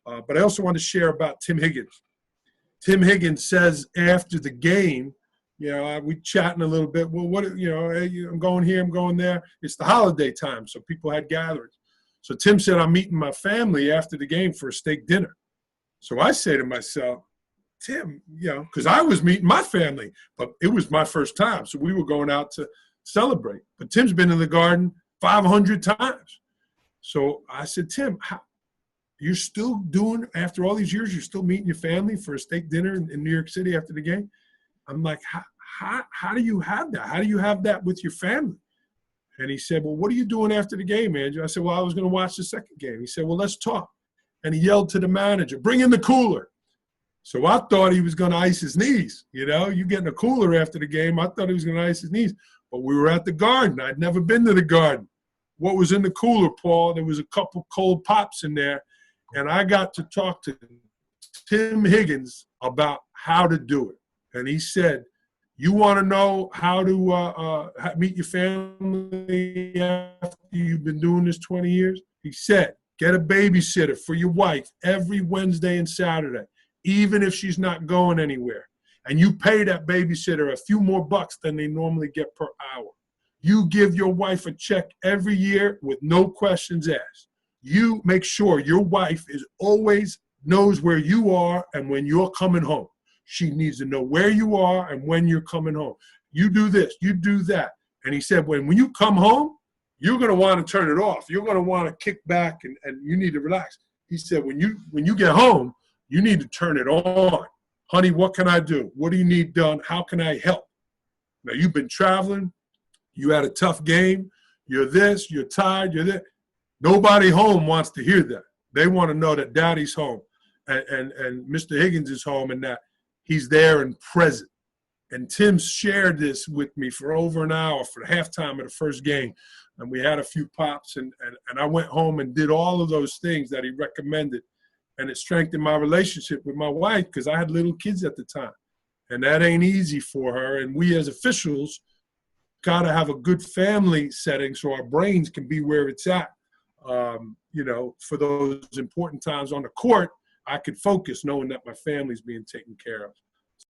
But I also want to share about Tim Higgins. Tim Higgins says after the game, we chatting a little bit. Well, hey, I'm going here, I'm going there. It's the holiday time, so people had gatherings. So Tim said, I'm meeting my family after the game for a steak dinner. So I say to myself, Tim, because I was meeting my family, but it was my first time. So we were going out to celebrate. But Tim's been in the Garden 500 times. So I said, Tim, you're still doing, after all these years, you're still meeting your family for a steak dinner in New York City after the game? I'm like, how do you have that? How do you have that with your family? And he said, well, what are you doing after the game, Andrew? I said, well, I was going to watch the second game. He said, well, let's talk. And he yelled to the manager, bring in the cooler. So I thought he was going to ice his knees. You getting a cooler after the game. I thought he was going to ice his knees. But we were at the Garden. I'd never been to the Garden. What was in the cooler, Paul? There was a couple cold pops in there. And I got to talk to Tim Higgins about how to do it. And he said, you want to know how to meet your family after you've been doing this 20 years? He said, get a babysitter for your wife every Wednesday and Saturday, even if she's not going anywhere. And you pay that babysitter a few more bucks than they normally get per hour. You give your wife a check every year with no questions asked. You make sure your wife always knows where you are and when you're coming home. She needs to know where you are and when you're coming home. You do this, you do that. And he said, when you come home, you're going to want to turn it off. You're going to want to kick back and you need to relax. He said, when you get home, you need to turn it on. Honey, what can I do? What do you need done? How can I help? Now, you've been traveling. You had a tough game. You're this, you're tired, you're that. Nobody home wants to hear that. They want to know that daddy's home and Mr. Higgins is home and that he's there and present. And Tim shared this with me for over an hour for the halftime of the first game. And we had a few pops and I went home and did all of those things that he recommended. And it strengthened my relationship with my wife because I had little kids at the time. And that ain't easy for her. And we as officials got to have a good family setting so our brains can be where it's at. For those important times on the court, I could focus knowing that my family's being taken care of.